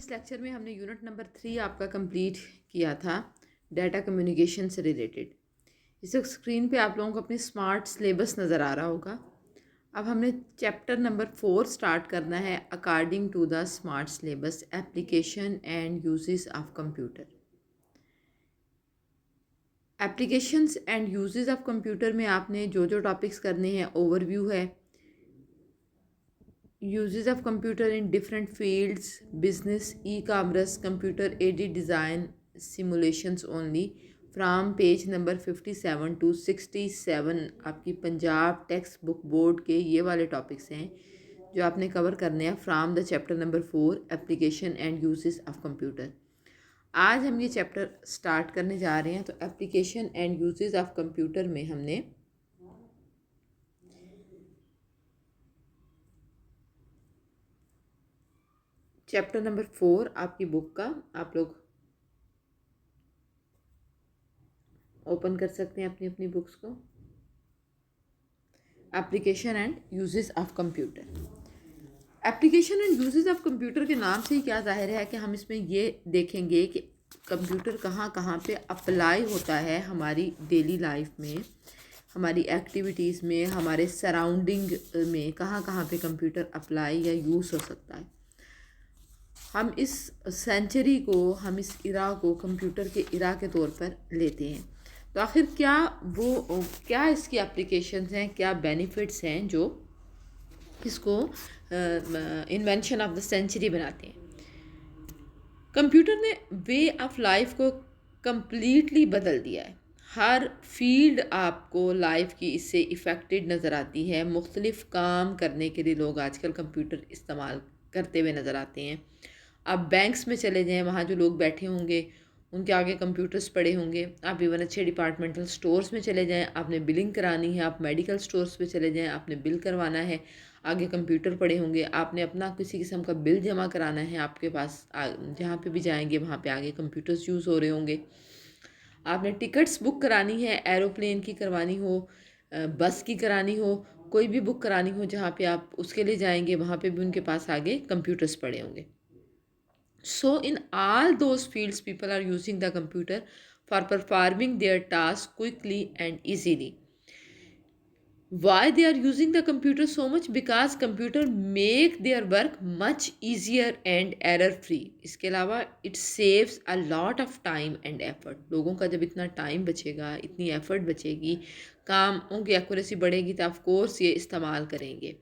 इस लेक्चर में हमने यूनिट नंबर 3 आपका कंप्लीट किया था डाटा कम्युनिकेशन से रिलेटेड। इस वक्त स्क्रीन पे आप लोगों को अपनी स्मार्ट सिलेबस नज़र आ रहा होगा। अब हमने चैप्टर नंबर 4 स्टार्ट करना है according to the smart syllabus application and uses of computer. Applications and uses of computer में आपने जो जो टॉपिक्स करने हैं ओवरव्यू है, uses of computer in different fields, business, e-commerce, computer aided design simulations only, from page number 57 to 67 आपकी Punjab text book board के ये वाले टॉपिक्स हैं जो आपने कवर करने हैं from the chapter number 4 application and uses of computer. आज हम ये चैप्टर स्टार्ट करने जा रहे हैं। तो application and uses of computer में हमने चैप्टर नंबर 4 आपकी बुक का आप लोग ओपन कर सकते हैं अपनी अपनी बुक्स को। Application and uses of computer. Application and uses of computer के नाम से ही क्या जाहिर है कि हम इसमें ये देखेंगे कि कंप्यूटर कहाँ कहाँ पे अप्लाई होता है हमारी डेली लाइफ में, हमारी एक्टिविटीज़ में, हमारे सराउंडिंग में कहाँ कहाँ पे कंप्यूटर अप्लाई या यूज़ हो सकता है। हम इस सेंचुरी को, हम इस इरा को कंप्यूटर के इरा के तौर पर लेते हैं। तो आखिर क्या इसकी एप्लीकेशंस हैं, क्या बेनिफिट्स हैं जो इसको इन्वेंशन ऑफ द सेंचुरी बनाते हैं। कंप्यूटर ने वे ऑफ लाइफ को कम्प्लीटली बदल दिया है। हर फील्ड आपको लाइफ की इससे इफ़ेक्टेड नज़र आती है। मुख्तलिफ़ काम करने के लिए लोग आजकल कंप्यूटर इस्तेमाल करते हुए नज़र आते हैं। आप बैंक्स में चले जाएं, वहाँ जो लोग बैठे होंगे उनके आगे कंप्यूटर्स पड़े होंगे। आप इवन अच्छे डिपार्टमेंटल स्टोर्स में चले जाएं, आपने बिलिंग करानी है, आप मेडिकल स्टोर्स पे चले जाएं, आपने बिल करवाना है, आगे कंप्यूटर पड़े होंगे। आपने अपना किसी किस्म का बिल जमा कराना है, आपके पास जहाँ पे भी जाएंगे वहाँ पे आगे कंप्यूटर्स यूज़ हो रहे होंगे। आपने टिकट्स बुक करानी है, एरोप्लेन की करवानी हो, बस की करानी हो, कोई भी बुक करानी हो जहाँ पे आप उसके लिए जाएंगे वहाँ पे भी उनके पास आगे कंप्यूटर्स पड़े होंगे। So in all those fields, people are using the computer for performing their tasks quickly and easily. Why they are using the computer so much? Because computer make their work much easier and error free. इसके अलावा it saves a lot of time and effort. लोगों का जब इतना time बचेगा, इतनी effort बचेगी, कामों की एक्यूरेसी बढ़ेगी तो ऑफ कोर्स ये इस्तेमाल करेंगे।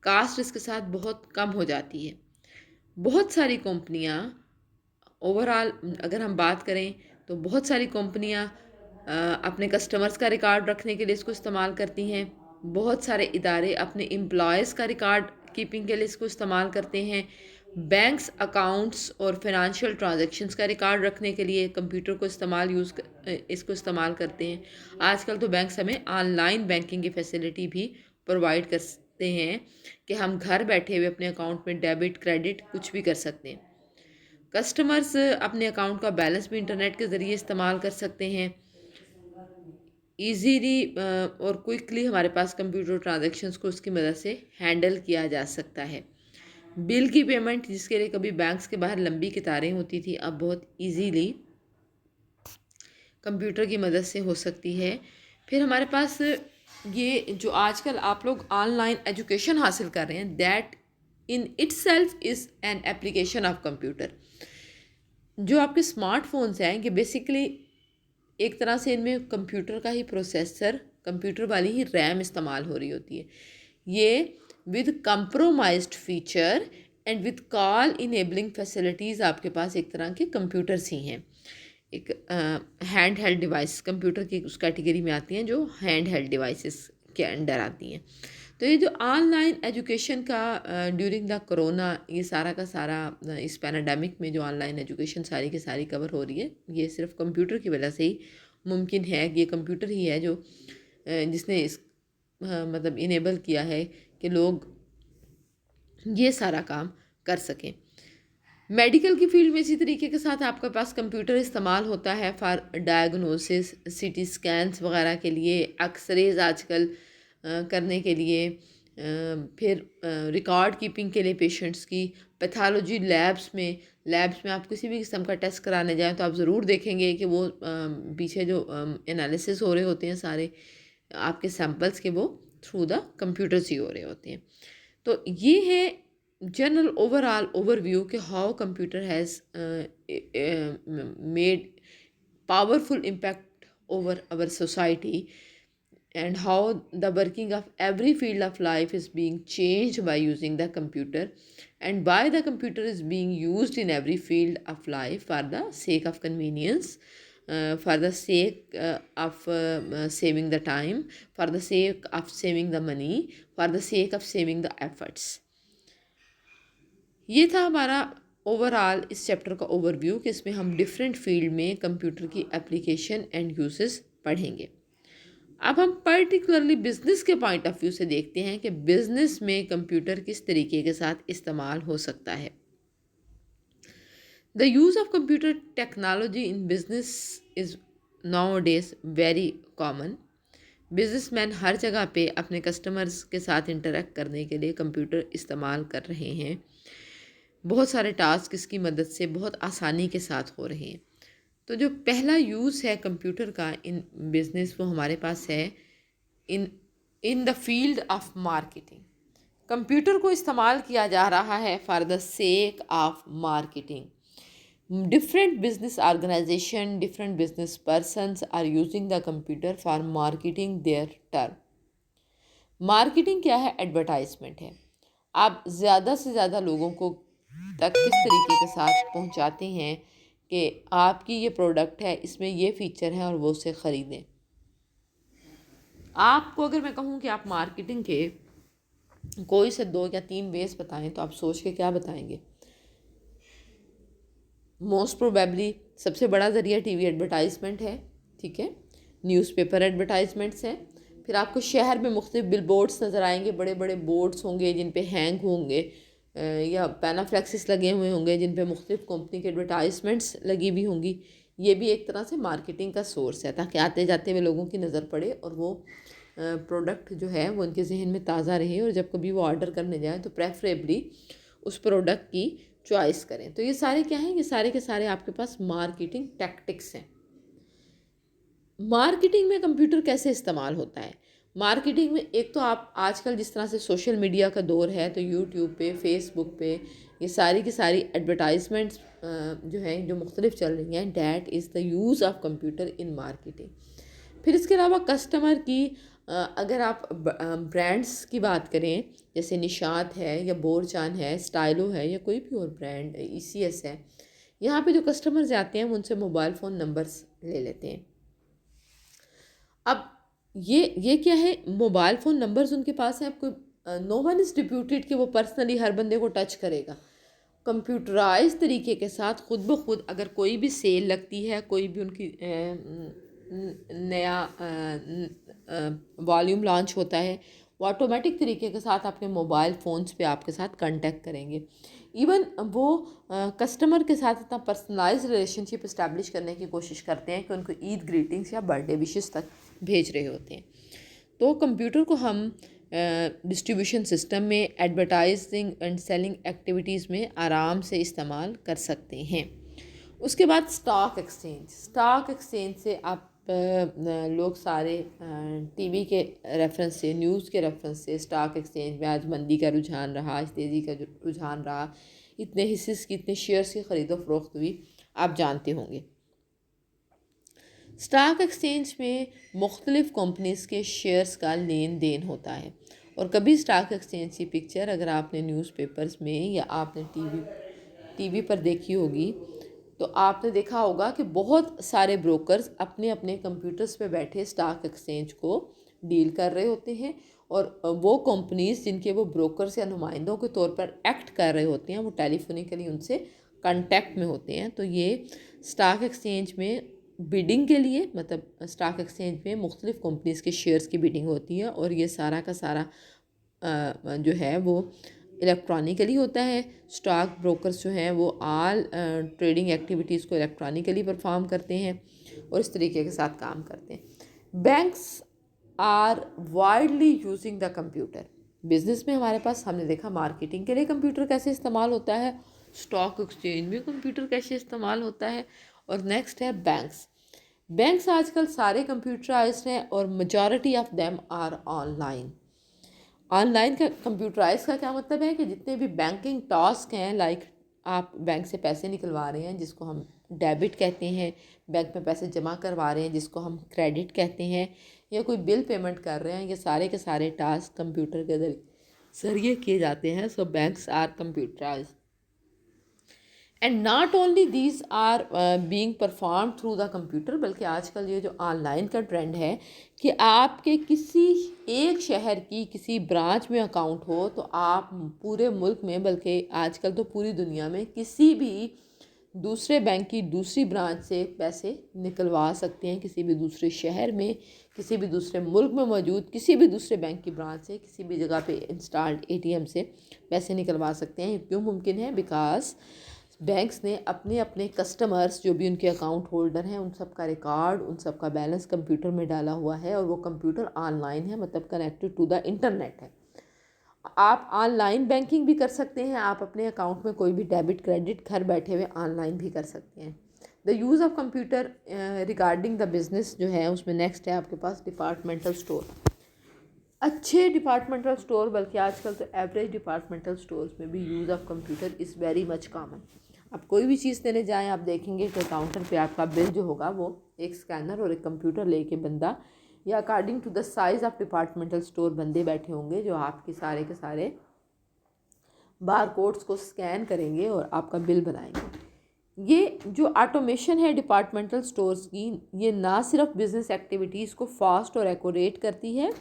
कास्ट इसके साथ बहुत कम हो जाती है। बहुत सारी कंपनियां ओवरऑल अगर हम बात करें तो बहुत सारी कंपनियां अपने कस्टमर्स का रिकॉर्ड रखने के लिए इसको इस्तेमाल करती हैं। बहुत सारे इदारे अपने एम्प्लॉयज़ का रिकॉर्ड कीपिंग के लिए इसको इस्तेमाल करते हैं। बैंक्स अकाउंट्स और फिनंशियल ट्रांजैक्शंस का रिकॉर्ड रखने के लिए कंप्यूटर को इसको इस्तेमाल करते हैं। आजकल तो बैंक्स हमें ऑनलाइन बैंकिंग की फैसिलिटी भी प्रोवाइड करते हैं कि हम घर बैठे हुए अपने अकाउंट में डेबिट क्रेडिट कुछ भी कर सकते हैं। कस्टमर्स अपने अकाउंट का बैलेंस भी इंटरनेट के ज़रिए इस्तेमाल कर सकते हैं। ईजीली और क्विकली हमारे पास कंप्यूटर ट्रांजैक्शंस को उसकी मदद से हैंडल किया जा सकता है। बिल की पेमेंट जिसके लिए कभी बैंक्स के बाहर लंबी कतारें होती थी, अब बहुत ईजीली कंप्यूटर की मदद से हो सकती है। फिर हमारे पास ये जो आजकल आप लोग ऑनलाइन एजुकेशन हासिल कर रहे हैं, that in itself is an application of computer. जो आपके स्मार्टफोन्स हैं ये बेसिकली एक तरह से इनमें कंप्यूटर का ही प्रोसेसर, कंप्यूटर वाली ही रैम इस्तेमाल हो रही होती है। ये with compromised feature and with call enabling facilities आपके पास एक तरह के कंप्यूटर्स ही हैं। एक हैंड हेल्ड डिवाइस कंप्यूटर की उस कैटेगरी में आती हैं जो हैंड हेल्ड डिवाइसेस के अंडर आती हैं। तो ये जो ऑनलाइन एजुकेशन का ड्यूरिंग द कोरोना, ये सारा का सारा इस पैराडेमिक में जो ऑनलाइन एजुकेशन सारी की सारी कवर हो रही है, ये सिर्फ कंप्यूटर की वजह से ही मुमकिन है। ये कंप्यूटर ही है जो जिसने इस मतलब इनेबल किया है कि लोग ये सारा काम कर सकें। मेडिकल की फील्ड में इसी तरीके के साथ आपके पास कंप्यूटर इस्तेमाल होता है फॉर डायग्नोसिस, सीटी स्कैन्स वगैरह के लिए, एक्सरेज आजकल करने के लिए, फिर रिकॉर्ड कीपिंग के लिए पेशेंट्स की, पैथोलॉजी लैब्स में आप किसी भी किस्म का टेस्ट कराने जाएं तो आप ज़रूर देखेंगे कि वो पीछे जो एनालिसिस हो रहे होते हैं सारे आपके सैम्पल्स के, वो थ्रू द कंप्यूटर्स ही हो रहे होते हैं। तो ये है जनरल ओवरऑल ओवरव्यू कि how computer has made powerful impact over our society, and how the working of every field of life is being changed by using the computer, and why the computer is being used in every field of life for the sake of convenience, for the sake of saving the time, for the sake of saving the money, for the sake of saving the efforts. ये था हमारा overall इस chapter का overview कि इसमें हम different field में computer की एप्लीकेशन एंड यूसेस पढ़ेंगे। अब हम पर्टिकुलरली बिजनेस के पॉइंट ऑफ व्यू से देखते हैं कि बिजनेस में कंप्यूटर किस तरीके के साथ इस्तेमाल हो सकता है। The use of computer technology in business is nowadays very common. Businessman हर जगह पे अपने कस्टमर्स के साथ इंटरेक्ट करने के लिए कंप्यूटर इस्तेमाल कर रहे हैं। बहुत सारे टास्क इसकी मदद से बहुत आसानी के साथ हो रहे हैं। तो जो पहला यूज़ है कंप्यूटर का इन बिज़नेस, वो हमारे पास है in in the field of marketing. Computer को इस्तेमाल किया जा रहा है for the sake of marketing. Different business organization, different business persons are using the computer for marketing their term. Marketing क्या है? एडवर्टाइजमेंट है। आप ज़्यादा से ज़्यादा लोगों को तक किस तरीके के साथ पहुंचाते हैं कि आपकी ये प्रोडक्ट है, इसमें ये फ़ीचर है और वो उसे ख़रीदें। आपको अगर मैं कहूँ कि आप मार्केटिंग के कोई से 2 या 3 वेज बताएं तो आप सोच के क्या बताएंगे? मोस्ट प्रोबेबली सबसे बड़ा ज़रिया टीवी एडवर्टाइजमेंट है, ठीक है, न्यूज़पेपर एडवर्टाइजमेंट्स हैं। फिर आपको शहर में मुख्तलिफ बिलबोर्ड्स नज़र आएंगे, बड़े बड़े बोर्ड्स होंगे जिन पे हैंग होंगे या पैनाफ्लेक्सिस लगे हुए होंगे जिन पे मुख्तलिफ कंपनी के एडवर्टाइजमेंट्स लगी हुई होंगी। ये भी एक तरह से मार्केटिंग का सोर्स है ताकि आते जाते हुए लोगों की नज़र पड़े और वो प्रोडक्ट जो है वो उनके जहन में ताज़ा रहे और जब कभी वो ऑर्डर करने जाए तो प्रेफरेबली उस प्रोडक्ट की चॉइस करें। तो ये सारे क्या हैं? ये सारे के सारे आपके पास मार्केटिंग टैक्टिक्स हैं। मार्केटिंग में कंप्यूटर कैसे इस्तेमाल होता है? मार्केटिंग में एक तो आप आजकल जिस तरह से सोशल मीडिया का दौर है तो यूट्यूब पे, फेसबुक पे ये सारी की सारी एडवर्टाइजमेंट्स जो हैं जो मुख्तलिफ चल रही हैं, that is the use of computer in marketing. फिर इसके अलावा कस्टमर की अगर आप ब्रांड्स की बात करें, जैसे निशात है या बोरचान है, स्टाइलो है या कोई भी और ब्रांड ECS है, यहाँ पे जो कस्टमर्स आते हैं वो उनसे मोबाइल फ़ोन नंबर्स ले लेते हैं। अब ये क्या है? मोबाइल फ़ोन नंबर्स उनके पास है। आपको नो वन इज़ डिप्यूटेड कि वो पर्सनली हर बंदे को टच करेगा। कंप्यूटराइज तरीके के साथ खुद ब खुद अगर कोई भी सेल लगती है, कोई भी उनकी नया वॉल्यूम लॉन्च होता है, वो ऑटोमेटिक तरीके के साथ अपने मोबाइल फ़ोन्स पे आपके साथ कांटेक्ट करेंगे। इवन वो कस्टमर के साथ इतना पर्सनलाइज रिलेशनशिप इस्टेब्लिश करने की कोशिश करते हैं कि उनको ईद ग्रीटिंग्स या बर्थडे विशेस तक भेज रहे होते हैं। तो कंप्यूटर को हम डिस्ट्रीब्यूशन सिस्टम में, एडवर्टाइजिंग एंड सेलिंग एक्टिविटीज़ में आराम से इस्तेमाल कर सकते हैं। उसके बाद स्टॉक एक्सचेंज से आप लोग सारे टीवी के रेफरेंस से, न्यूज़ के रेफरेंस से स्टॉक एक्सचेंज में आज मंदी का रुझान रहा, आज तेज़ी का रुझान रहा, इतने हिस्से की, इतने शेयर्स की ख़रीदो फरोख्त हुई, आप जानते होंगे। स्टॉक एक्सचेंज में मुख्तलिफ़ कंपनीज़ के शेयर्स का लेन देन होता है और कभी स्टॉक एक्सचेंज की पिक्चर अगर आपने न्यूज़पेपर्स में या आपने टीवी पर देखी होगी तो आपने देखा होगा कि बहुत सारे ब्रोकर्स अपने अपने कंप्यूटर्स पे बैठे स्टॉक एक्सचेंज को डील कर रहे होते हैं और वो कंपनीज़ जिनके वो ब्रोकर्स या नुमाइंदों के तौर पर एक्ट कर रहे होते हैं वो टेलीफोनिकली उनसे कांटेक्ट में होते हैं। तो ये स्टॉक एक्सचेंज में बिडिंग के लिए, मतलब स्टॉक एक्सचेंज में मुख्तलिफ़ कंपनीज़ के शेयर्स की बिडिंग होती है और ये सारा का सारा जो है वो इलेक्ट्रॉनिकली होता है। स्टॉक ब्रोकर्स जो हैं वो ऑल ट्रेडिंग एक्टिविटीज़ को इलेक्ट्रॉनिकली परफॉर्म करते हैं और इस तरीके के साथ काम करते हैं। Banks are widely using the computer. Business में हमारे पास हमने देखा मार्केटिंग के लिए कंप्यूटर कैसे इस्तेमाल होता है, स्टॉक एक्सचेंज में कंप्यूटर कैसे इस्तेमाल होता है, और नेक्स्ट है बैंक्स। बैंक्स आजकल सारे कंप्यूटराइज्ड हैं और majority of them are online. Online का कंप्यूटराइज का क्या मतलब है कि जितने भी बैंकिंग टास्क हैं, लाइक आप बैंक से पैसे निकलवा रहे हैं जिसको हम डेबिट कहते हैं, बैंक में पैसे जमा करवा रहे हैं जिसको हम क्रेडिट कहते हैं, या कोई बिल पेमेंट कर रहे हैं, ये सारे के सारे टास्क कंप्यूटर के जरिए किए जाते हैं। So banks are computerize and not only these are being perform through the computer, बल्कि आजकल ये जो ऑनलाइन का ट्रेंड है कि आपके किसी एक शहर की किसी ब्रांच में अकाउंट हो तो आप पूरे मुल्क में, बल्कि आजकल तो पूरी दुनिया में, किसी भी दूसरे बैंक की दूसरी ब्रांच से पैसे निकलवा सकते हैं। किसी भी दूसरे शहर में, किसी भी दूसरे मुल्क में मौजूद किसी भी दूसरे बैंक की ब्रांच से, किसी भी जगह पे इंस्टॉल्ड एटीएम से पैसे निकलवा सकते हैं। क्यों मुमकिन है? बिकॉज बैंक्स ने अपने अपने कस्टमर्स जो भी उनके अकाउंट होल्डर हैं, उन सब का रिकॉर्ड, उन सब का बैलेंस कंप्यूटर में डाला हुआ है, और वो कंप्यूटर ऑनलाइन है, मतलब कनेक्टेड टू द इंटरनेट है। आप ऑनलाइन बैंकिंग भी कर सकते हैं, आप अपने अकाउंट में कोई भी डेबिट क्रेडिट घर बैठे हुए ऑनलाइन भी कर सकते हैं। The use of computer regarding the business जो है, उसमें नेक्स्ट है आपके पास डिपार्टमेंटल स्टोर। अच्छे डिपार्टमेंटल स्टोर, बल्कि आजकल तो एवरेज डिपार्टमेंटल स्टोर्स में भी use of computer is very much common. आप कोई भी चीज़ देने जाएँ, आप देखेंगे कि काउंटर पे आपका बिल जो होगा वो एक स्कैनर और एक कंप्यूटर लेके बंदा, या according to the size of departmental store बंदे बैठे होंगे जो आपके सारे के सारे बार कोड्स को स्कैन करेंगे और आपका बिल बनाएंगे। ये जो ऑटोमेशन है डिपार्टमेंटल स्टोर्स की, ये ना सिर्फ बिज़नेस एक्टिविटीज़ को फास्ट और एक्यूरेट करती है,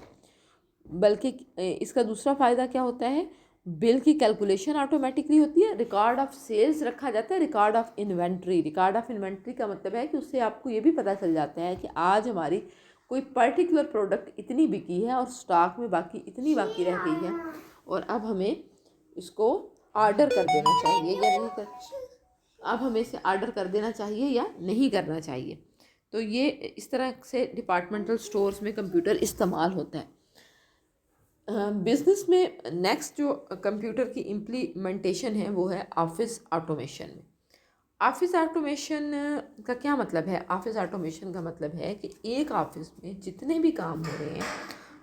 बल्कि इसका दूसरा फ़ायदा क्या होता है, बिल की कैलकुलेशन ऑटोमेटिकली होती है, रिकॉर्ड ऑफ सेल्स रखा जाता है, record of inventory. Record of inventory का मतलब है कि उससे आपको ये भी पता चल जाता है कि आज हमारी कोई पर्टिकुलर प्रोडक्ट इतनी बिकी है और स्टॉक में बाकी इतनी बाकी रह गई है, और अब हमें इसको ऑर्डर कर देना चाहिए या नहीं कर, अब हमें इसे ऑर्डर कर देना चाहिए या नहीं करना चाहिए। तो ये इस तरह से डिपार्टमेंटल स्टोर्स में कंप्यूटर इस्तेमाल होता है। बिज़नेस में नेक्स्ट जो कंप्यूटर की इम्प्लीमेंटेशन है वो है ऑफिस ऑटोमेशन में। ऑफिस ऑटोमेशन का क्या मतलब है? ऑफिस ऑटोमेशन का मतलब है कि एक ऑफिस में जितने भी काम हो रहे हैं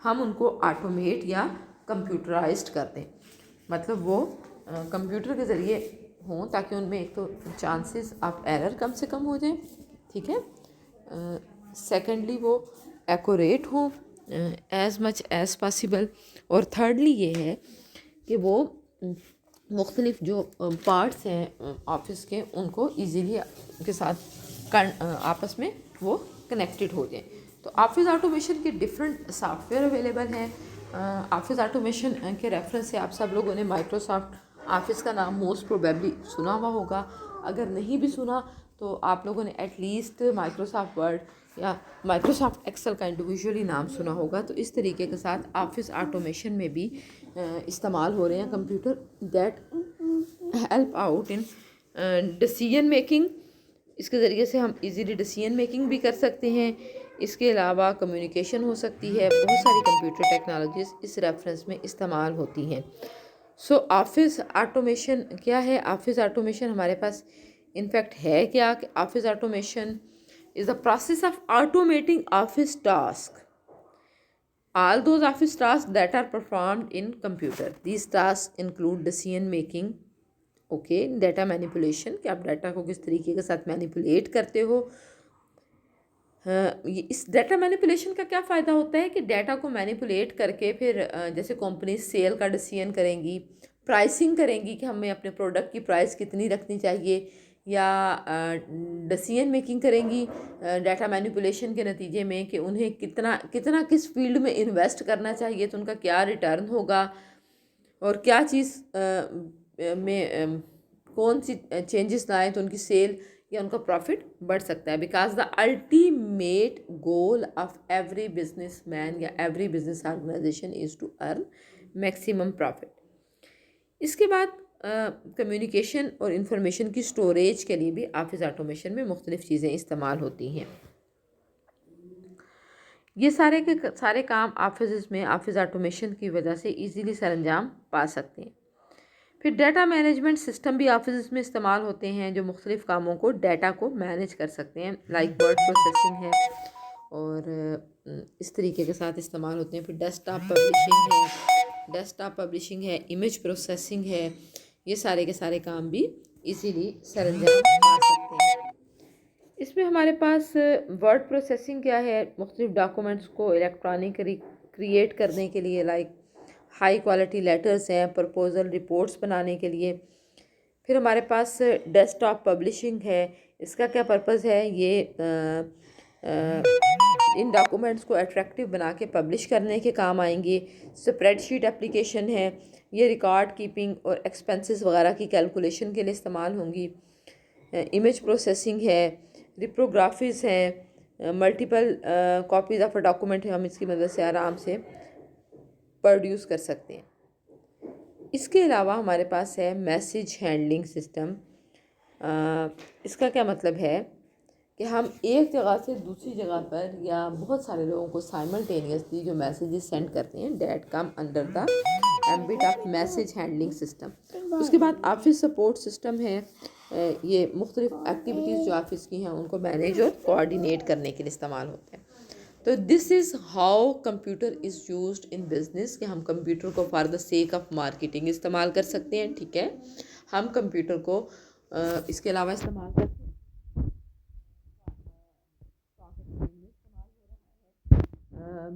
हम उनको ऑटोमेट या कंप्यूटराइज्ड कर दें, मतलब वो कंप्यूटर के ज़रिए हों, ताकि उनमें एक तो चांसेस ऑफ एरर कम से कम हो जाए, ठीक है, सेकेंडली वो एक्यूरेट हो एज़ मच एज़ पॉसिबल, और थर्डली ये है कि वो मुख्तलिफ जो पार्ट्स हैं ऑफिस के उनको ईज़िली के साथ आपस में वो कनेक्टेड हो जाएं। तो ऑफिस ऑटोमेशन के डिफरेंट सॉफ्टवेयर अवेलेबल हैं। ऑफिस ऑटोमेशन के रेफरेंस से आप सब लोगों ने माइक्रोसॉफ्ट ऑफिस का नाम मोस्ट प्रोबेबली सुना हुआ होगा। अगर नहीं भी सुना तो आप लोगों ने एटलीस्ट माइक्रोसॉफ्ट वर्ड या माइक्रोसॉफ्ट एक्सेल का इंडिविजुअली नाम सुना होगा। तो इस तरीके के साथ ऑफिस ऑटोमेशन में भी इस्तेमाल हो रहे हैं computer that help out in decision making. इसके ज़रिए से हम इजीली डिसीजन मेकिंग भी कर सकते हैं। इसके अलावा कम्युनिकेशन हो सकती है। बहुत सारी कंप्यूटर टेक्नोलॉजीज़ इस रेफरेंस में इस्तेमाल होती हैं। सो ऑफिस ऑटोमेशन क्या है? ऑफिस ऑटोमेशन हमारे पास इनफैक्ट है क्या कि office automation is the process of automating office tasks, all those office tasks that are performed in computer. These tasks include decision making, okay, data manipulation, कि आप data को किस तरीके के साथ मैनिपुलेट करते हो। इस डाटा मैनिपुलेशन का क्या फ़ायदा होता है कि डाटा को मैनिपुलेट करके फिर जैसे कंपनी सेल का डिसीजन करेंगी, प्राइसिंग करेंगी कि हमें अपने प्रोडक्ट की प्राइस कितनी रखनी चाहिए, या डिसीजन मेकिंग करेंगी डाटा मैनिपुलेशन के नतीजे में कि उन्हें कितना कितना किस फील्ड में इन्वेस्ट करना चाहिए, तो उनका क्या रिटर्न होगा, और क्या चीज़ में कौन सी चेंजेस लाएँ तो उनकी सेल या उनका प्रॉफिट बढ़ सकता है। Because the ultimate goal of every business man या every business organization is to earn maximum profit. इसके बाद कम्युनिकेशन और इंफॉर्मेशन की स्टोरेज के लिए भी ऑफिस ऑटोमेशन में मुख्तलिफ चीज़ें इस्तेमाल होती हैं। ये सारे के सारे काम ऑफिस में ऑफिस ऑटोमेशन की वजह से इजीली सरअंजाम पा सकते हैं। फिर डाटा मैनेजमेंट सिस्टम भी ऑफिस में इस्तेमाल होते हैं जो मुख्तलिफ़ कामों को डाटा को मैनेज कर सकते हैं, लाइक वर्ड प्रोसेसिंग है और इस तरीके के साथ इस्तेमाल होते हैं। फिर डेस्कटॉप पब्लिशिंग है, इमेज प्रोसेसिंग है, ये सारे के सारे काम भी इजीली सरअंजाम पा सकते हैं। इसमें हमारे पास वर्ड प्रोसेसिंग क्या है, मुख्तलिफ डॉक्यूमेंट्स को इलेक्ट्रॉनिक क्रिएट करने के लिए, लाइक हाई क्वालिटी लेटर्स हैं, प्रपोजल रिपोर्ट्स बनाने के लिए। फिर हमारे पास डेस्कटॉप पब्लिशिंग है, इसका क्या पर्पज़ है, ये इन डॉक्यूमेंट्स को अट्रैक्टिव बना के पब्लिश करने के काम आएंगे। स्प्रेडशीट एप्लीकेशन है, ये रिकॉर्ड कीपिंग और एक्सपेंसेस वगैरह की कैलकुलेशन के लिए इस्तेमाल होंगी। इमेज प्रोसेसिंग है, रिप्रोग्राफीज़ हैं, multiple copies of a document है, हम इसकी मदद से आराम से प्रोड्यूस कर सकते हैं। इसके अलावा हमारे पास है मैसेज हैंडलिंग सिस्टम। इसका क्या मतलब है कि हम एक जगह से दूसरी जगह पर या बहुत सारे लोगों को साइमल्टेनियसली जो मैसेजेस सेंड करते हैं, that come under the ambit of message handling system. उसके बाद ऑफिस सपोर्ट सिस्टम है, ये मुख्तलिफ एक्टिविटीज़ जो ऑफिस की हैं उनको मैनेज और कोऑर्डिनेट करने के लिए इस्तेमाल होते हैं। तो this is how computer is used in business, कि हम कंप्यूटर को for the sake of marketing इस्तेमाल कर सकते हैं। ठीक है, हम कंप्यूटर को इसके अलावा इस्तेमाल कर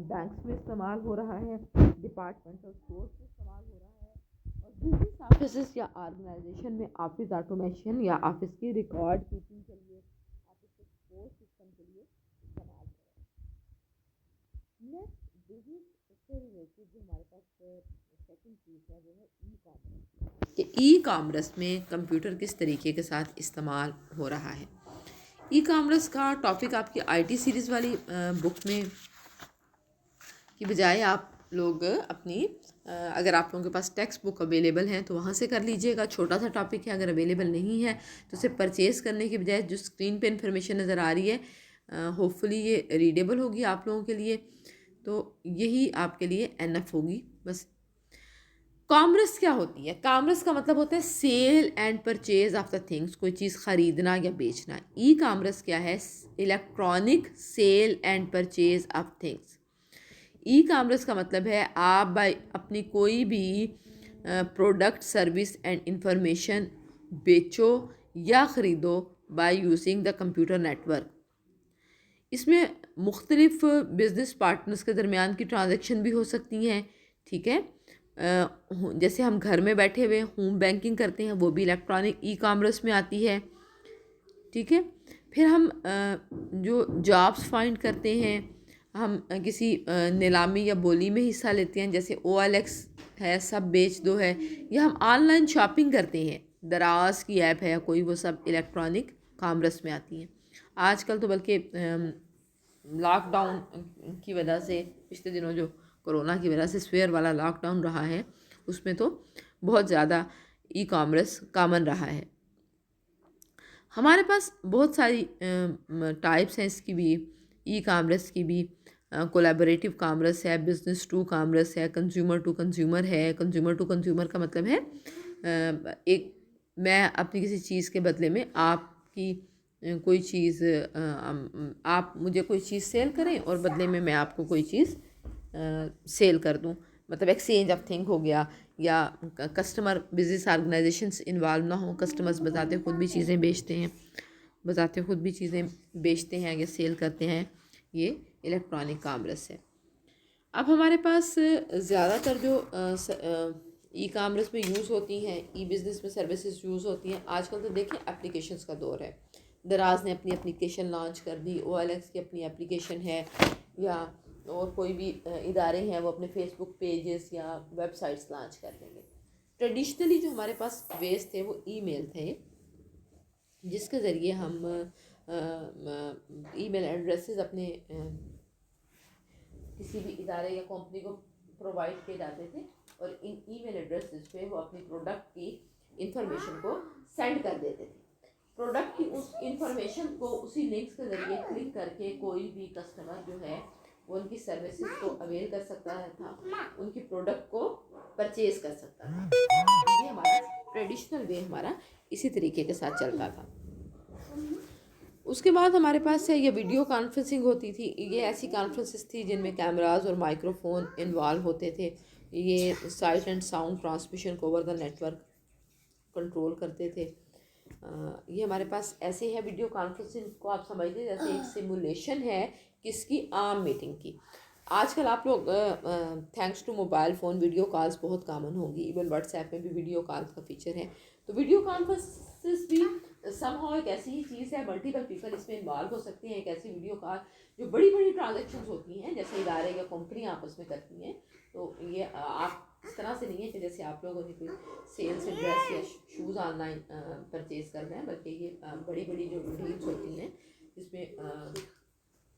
बैंक्स में इस्तेमाल हो रहा है, डिपार्टमेंटल स्टोर्स में इस्तेमाल हो रहा है, और बिजनेस ऑफिस या ऑर्गेनाइजेशन में ऑफिस ऑटोमेशन या ऑफिस की रिकॉर्ड कीपिंग के लिए, ऑफिस के सपोर्ट सिस्टम के लिए इस्तेमाल हो रहा है। नेक्स्ट बिजनेस से रिलेटेड जो हमारे पास सेकंड चीज़ है वो है ई कॉमर्स, कि ई कॉमर्स में कंप्यूटर किस तरीके के साथ इस्तेमाल हो रहा है। ई कॉमर्स का टॉपिक आपकी आईटी सीरीज़ वाली बुक में की बजाय आप लोग अपनी अगर आप लोगों के पास टेक्स्ट बुक अवेलेबल हैं तो वहाँ से कर लीजिएगा। छोटा सा टॉपिक है, अगर अवेलेबल नहीं है तो उसे परचेज़ करने के बजाय जो स्क्रीन पे इंफॉर्मेशन नज़र आ रही है होपफुली ये रीडेबल होगी आप लोगों के लिए, तो यही आपके लिए एनफ होगी बस। कॉमर्स क्या होती है? कॉमर्स का मतलब होता है sale and purchase of the things, कोई चीज़ ख़रीदना या बेचना। ई कॉमर्स क्या है? Electronic sale and purchase of things. E commerce का मतलब है आप बाय अपनी कोई भी प्रोडक्ट सर्विस एंड इंफॉर्मेशन बेचो या ख़रीदो by using the computer network. इसमें मुख्तलिफ बिज़नेस पार्टनर्स के दरमियान की ट्रांजैक्शन भी हो सकती हैं। ठीक है, जैसे हम घर में बैठे हुए होम बैंकिंग करते हैं, वो भी इलेक्ट्रॉनिक ई कॉमर्स में आती है। ठीक है, फिर हम जो जॉब्स फाइंड करते हैं, हम किसी नीलामी या बोली में हिस्सा लेते हैं, जैसे OLX है, सब बेच दो है, या हम ऑनलाइन शॉपिंग करते हैं, दराज की ऐप है कोई, वो सब इलेक्ट्रॉनिक कॉमर्स में आती हैं। आजकल तो बल्कि लॉकडाउन की वजह से, पिछले दिनों जो कोरोना की वजह से स्वेयर वाला लॉकडाउन रहा है, उसमें तो बहुत ज़्यादा ई कॉमर्स कॉमन रहा है। हमारे पास बहुत सारी टाइप्स हैं इसकी भी, ई कॉमर्स की भी। कोलैबोरेटिव कॉमर्स है, बिज़नेस टू कॉमर्स है, कंज्यूमर टू कंज्यूमर है। कंज्यूमर टू कंज्यूमर का मतलब है एक मैं अपनी किसी चीज़ के बदले में आपकी कोई चीज़ आप मुझे कोई चीज़ सेल करें और बदले में मैं आपको कोई चीज़ सेल कर दूं, मतलब एक्सचेंज ऑफ थिंग हो गया। या कस्टमर बिजनेस ऑर्गेनाइजेशंस इन्वॉल्व ना हो, कस्टमर्स बताते खुद भी चीज़ें बेचते हैं, या सेल करते हैं, ये इलेक्ट्रॉनिक कॉमर्स है। अब हमारे पास ज़्यादातर जो ई कॉमर्स में यूज़ होती हैं, ई बिज़नेस में सर्विसेज यूज़ होती हैं। आजकल तो देखें एप्लीकेशंस का दौर है, दराज ने अपनी एप्लीकेशन लॉन्च कर दी, OLX की अपनी एप्लीकेशन है, या और कोई भी इदारे हैं वो अपने फेसबुक पेजेस या वेबसाइट्स लॉन्च कर देंगे। ट्रेडिशनली जो हमारे पास वेज थे वो ईमेल थे, जिसके ज़रिए हम ईमेल एड्रेसेस अपने किसी भी इदारे या कंपनी को प्रोवाइड किए जाते थे, और इन ईमेल एड्रेसेस पे वो अपनी प्रोडक्ट की इंफॉर्मेशन को सेंड कर देते थे। प्रोडक्ट की उस इंफॉर्मेशन को उसी लिंक्स के ज़रिए क्लिक करके कोई भी कस्टमर जो है वो उनकी सर्विसेज को अवेल कर सकता था, उनकी प्रोडक्ट को परचेज कर सकता था। ये हमारा ट्रेडिशनल वे हमारा इसी तरीके के साथ चलता था। उसके बाद हमारे पास है ये वीडियो कॉन्फ्रेंसिंग होती थी। ये ऐसी कॉन्फ्रेंसेस थी जिनमें कैमराज और माइक्रोफोन इन्वॉल्व होते थे। ये साइट एंड साउंड ट्रांसमिशन को ओवर द नेटवर्क कंट्रोल करते थे। ये हमारे पास ऐसे है वीडियो कॉन्फ्रेंसिंग को आप समझिए जैसे एक सिमुलेशन है किसकी, आम मीटिंग की। आजकल आप लोग thanks to mobile phone video calls बहुत कॉमन होंगी, इवन व्हाट्सएप में भी वीडियो कॉल्स का फीचर है। तो वीडियो कॉन्फ्रेंसेस भी समहाउ एक ऐसी ही चीज़ है, मल्टीपल पीपल इसमें इन्वॉल्व हो सकते हैं। एक ऐसी वीडियो कॉल जो बड़ी बड़ी ट्रांजेक्शन्स होती हैं, जैसे इदारे या कंपनी आपस में करती हैं। तो ये आप इस तरह से नहीं है कि जैसे आप लोगों ने कोई सेल से ड्रेस या शूज़ ऑनलाइन परचेज कर रहे हैं, बल्कि ये बड़ी बड़ी जो डील्स होती हैं जिसमें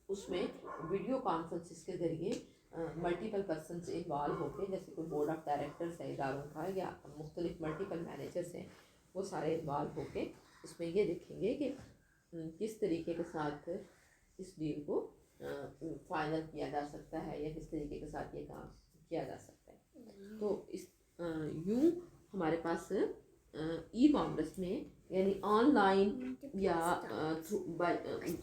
उसमें वीडियो कॉन्फ्रेंसिस के ज़रिए मल्टीपल पर्सन इन्वॉल्व होकर, जैसे कोई बोर्ड ऑफ डायरेक्टर्स है इदारों का या मुख्तलिफ मल्टीपल मैनेजर्स हैं, वो सारे इन्वॉल्व होकर इसमें ये देखेंगे कि किस तरीके के साथ इस डील को फाइनल किया जा सकता है या किस तरीके के साथ ये काम किया जा सकता है। तो इस यूँ हमारे पास ई कॉमर्स में यानी ऑनलाइन या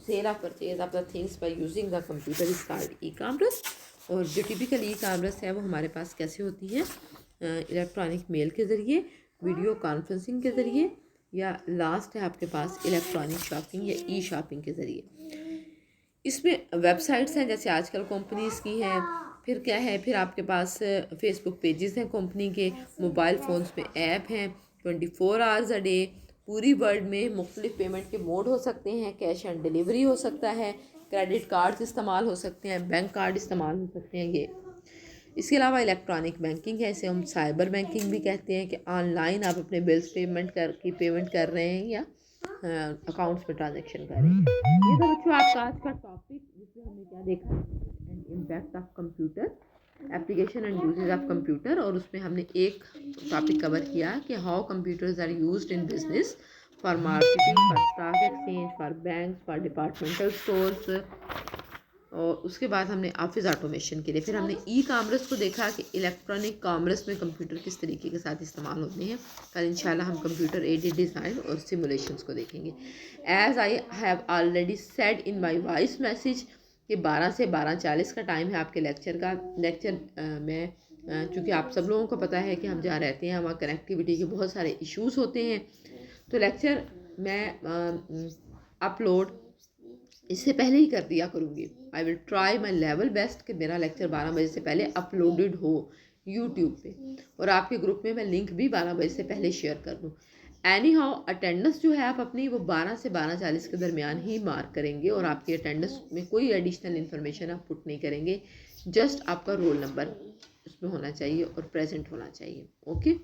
sale of purchase of the things by using the computer is called e commerce. और जो टिपिकल ई कॉमर्स है वो हमारे पास कैसे होती है, इलेक्ट्रॉनिक मेल के ज़रिए, वीडियो कॉन्फ्रेंसिंग के ज़रिए, या लास्ट है आपके पास इलेक्ट्रॉनिक शॉपिंग या ई शॉपिंग के ज़रिए। इसमें वेबसाइट्स हैं जैसे आजकल कंपनीज़ की हैं, फिर क्या है, फिर आपके पास फेसबुक पेजेस हैं कंपनी के, मोबाइल फ़ोन्स में ऐप हैं, 24 आवर्स अ डे पूरी वर्ल्ड में मुख्तलिफ पेमेंट के मोड हो सकते हैं। कैश ऑन डिलीवरी हो सकता है, क्रेडिट कार्ड्स इस्तेमाल हो सकते हैं, बैंक कार्ड इस्तेमाल हो सकते हैं। ये इसके अलावा इलेक्ट्रॉनिक बैंकिंग है, इसे हम साइबर बैंकिंग भी कहते हैं कि ऑनलाइन आप अपने बिल्स पेमेंट कर रहे हैं या अकाउंट्स में ट्रांजेक्शन कर रहे हैं। ये था बच्चों आपका आज का टॉपिक, जिसमें हमने क्या देखा, and impact of computer, application and uses of computer. और उसमें हमने एक टॉपिक कवर किया कि how computers are used in business, for marketing, for stock exchange, for bank, for departmental stores. और उसके बाद हमने ऑफिस ऑटोमेशन के लिए, फिर हमने ई कॉमर्स को देखा कि इलेक्ट्रॉनिक कॉमर्स में कंप्यूटर किस तरीके के साथ इस्तेमाल होते हैं। कल इंशाल्लाह हम कंप्यूटर एडेड डिज़ाइन और सिमुलेशंस को देखेंगे। As I have already said in my voice message कि 12 से 12:40 का टाइम है आपके लेक्चर का। लेक्चर में चूँकि आप सब लोगों को पता है कि हम जहाँ रहते हैं वहाँ कनेक्टिविटी के बहुत सारे इश्यूज़ होते हैं, तो लेक्चर मैं अपलोड इससे पहले ही कर दिया करूँगी। I will try my level best कि मेरा लेक्चर 12 बजे से पहले अपलोडेड हो यूट्यूब पे, और आपके ग्रुप में मैं लिंक भी 12 बजे से पहले शेयर कर दूँ। एनी हाउ अटेंडेंस जो है आप अपनी वो 12 से 12:40 के दरमियान ही मार्क करेंगे, और आपकी अटेंडेंस में कोई एडिशनल इन्फॉर्मेशन आप पुट नहीं करेंगे, जस्ट आपका रोल नंबर उसमें होना चाहिए और प्रेजेंट होना चाहिए। ओके।